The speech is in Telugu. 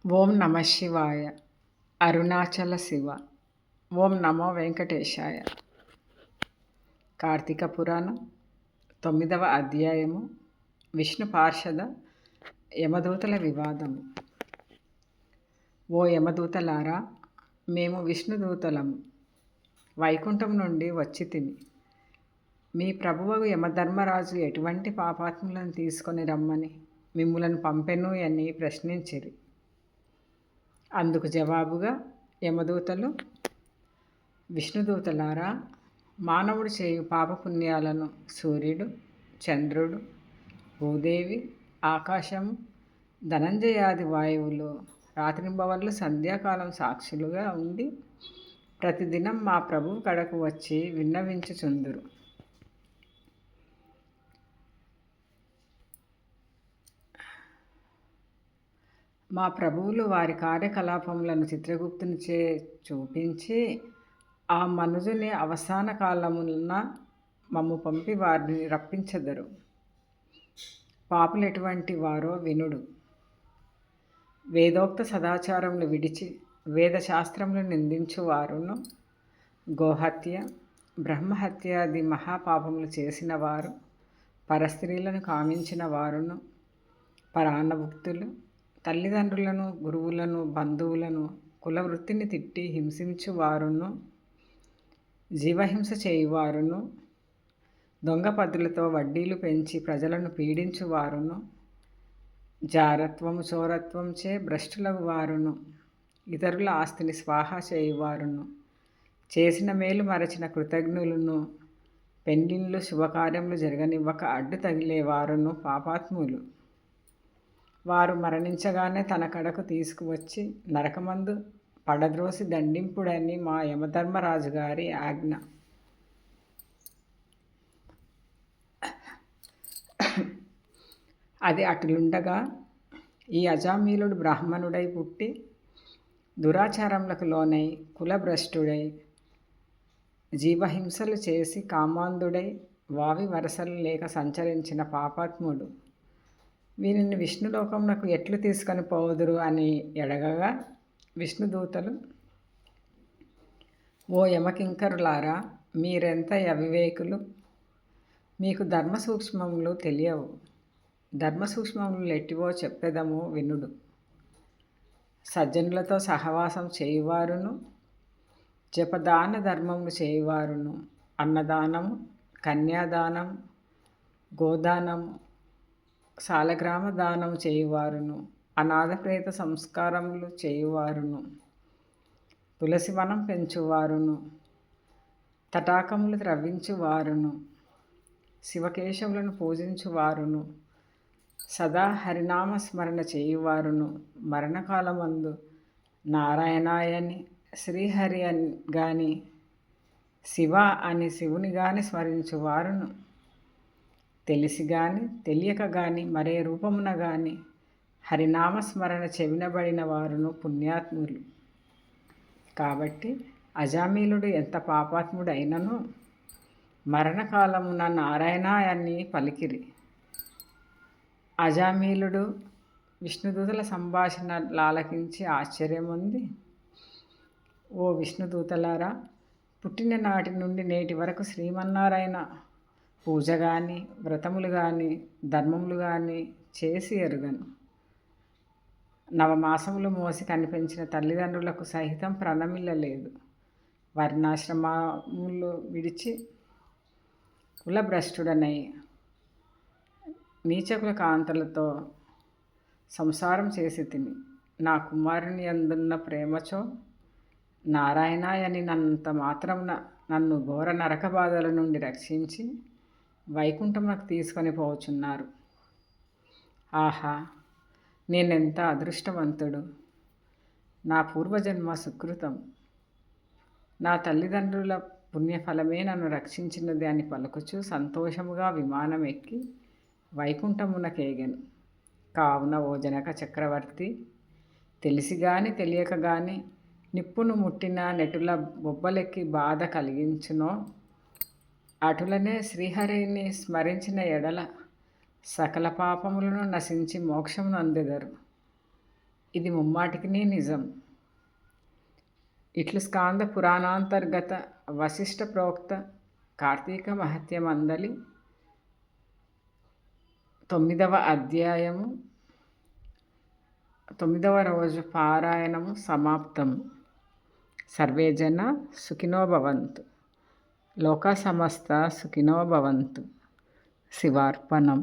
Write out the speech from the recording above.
ఓం నమ శివాయ. అరుణాచల శివ. ఓం నమో వెంకటేశాయ. కార్తీక పురాణం 9వ అధ్యాయము. విష్ణు పార్షద యమదూతల వివాదము. ఓ యమదూతలారా, మేము విష్ణుదూతలము. వైకుంఠం నుండి వచ్చి తిని మీ ప్రభువగు యమధర్మరాజు ఎటువంటి పాపాత్ములను తీసుకొని రమ్మని మిమ్ములను పంపెను అని ప్రశ్నించిరి. అందుకు జవాబుగా యమదూతలు, విష్ణుదూతలారా, మానవుడు చేయు పాపపుణ్యాలను సూర్యుడు, చంద్రుడు, భూదేవి, ఆకాశము, ధనంజయాది వాయువులు రాత్రింబవళ్ళు సంధ్యాకాలం సాక్షులుగా ఉండి ప్రతిదినం మా ప్రభువు కడకు వచ్చి విన్నవించుచుందురు. మా ప్రభువులు వారి కార్యకలాపములను చిత్రగుప్తునిచే చూపించి ఆ మనుజుని అవసాన కాలమున మమ్ము పంపి వారిని రప్పించెదరు. పాపులు ఎటువంటి వారో వినుడు. వేదోక్త సదాచారములు విడిచి వేదశాస్త్రములు నిందించు వారును, గోహత్య, బ్రహ్మహత్యాది మహాపాపములు చేసిన వారు, పరస్త్రీలను కామించిన వారును, పరాన్నభుక్తులు, తల్లిదండ్రులను, గురువులను, బంధువులను, కులవృత్తిని తిట్టి హింసించు వారును, జీవహింస చేయువారును, దొంగ పద్ధతులతో వడ్డీలు పెంచి ప్రజలను పీడించువారును, జారత్వము చోరత్వంచే భ్రష్టులకు వారును, ఇతరుల ఆస్తిని స్వాహా చేయువారును, చేసిన మేలు మరచిన కృతజ్ఞులను, పెండిళ్ళు శుభకార్యములు జరగనివ్వక అడ్డు తగిలేవారును పాపాత్ములు. వారు మరణించగానే తన కడకు తీసుకువచ్చి నరకమందు పడద్రోసి దండింపుడని మా యమధర్మరాజు గారి ఆజ్ఞ. అది అటులుండగా ఈ అజామీలుడు బ్రాహ్మణుడై పుట్టి దురాచారములకు లోనై కులభ్రష్టుడై జీవహింసలు చేసి కామాంధుడై వావి వరసలు లేక సంచరించిన పాపాత్ముడు. వీరిని విష్ణులోకమునకు ఎట్లు తీసుకొని పోదురు అని ఎడగగా విష్ణుదూతలు, ఓ యమకింకరులారా, మీరెంత అవివేకులు! మీకు ధర్మసూక్ష్మములు తెలియవు. ధర్మసూక్ష్మములు ఎట్టివో చెప్పెదము వినుడు. సజ్జనులతో సహవాసం చేయువారును, జపదాన ధర్మములు చేయువారును, అన్నదానము, కన్యాదానము, గోదానము, సాలగ్రామ దానము చేయువారును, అనాథ ప్రేత సంస్కారములు చేయువారును, తులసివనం పెంచువారును, తటాకములు త్రవ్వించువారును, శివకేశవులను పూజించువారును, సదా హరినామ స్మరణ చేయువారును, మరణకాలమందు నారాయణాయని, శ్రీహరి అని గాని, శివ అని శివుని గాని స్మరించువారును, తెలిసి గాని తెలియక గాని మరే రూపమున గాని హరినామస్మరణ చెవినబడిన వారును పుణ్యాత్ములు. కాబట్టి అజామీలుడు ఎంత పాపాత్ముడైనను మరణకాలమున నారాయణ అని పలికిరి. అజామీలుడు విష్ణుదూతల సంభాషణ లాలకించి ఆశ్చర్యముంది. ఓ విష్ణుదూతలారా, పుట్టిన నాటి నుండి నేటి వరకు శ్రీమన్నారాయణ పూజ కానీ, వ్రతములు కానీ, ధర్మములు కానీ చేసి ఎరుగను. నవమాసములు మోసి కనిపించిన తల్లిదండ్రులకు సహితం ప్రణమిల్లలేదు. వర్ణాశ్రమములు విడిచి కులభ్రష్టుడనై నీచకుల కాంతలతో సంసారం చేసి తిని నా కుమారుని అందున్న ప్రేమచో నారాయణాయని నంత మాత్రమున నన్ను ఘోర నరక బాధల నుండి రక్షించి వైకుంఠమునకు తీసుకొని పోచున్నారు. ఆహా, నేనెంత అదృష్టవంతుడు! నా పూర్వజన్మ సుకృతం. నా తల్లిదండ్రుల పుణ్యఫలమే నన్ను రక్షించినది అని పలుకుచూ సంతోషముగా విమానం ఎక్కి వైకుంఠమునకేగెను. కావున ఓ జనక చక్రవర్తి, తెలిసి గాని తెలియక గాని నిప్పును ముట్టిన నెటుల బొబ్బలెక్కి బాధ కలిగించునో అటులనే శ్రీహరిని స్మరించిన ఎడల సకల పాపములను నశించి మోక్షమును అందెదరు. ఇది ముమ్మాటికి నిజం. ఇట్లు స్కాంద పురాణాంతర్గత వశిష్ఠ ప్రోక్త కార్తీక మహత్యమందలి 9వ అధ్యాయము 9వ రోజు పారాయణము సమాప్తము. సర్వే జన సుఖినో భవంతు. లోకా సమస్త సుఖినో భవంతు. శివార్పణం.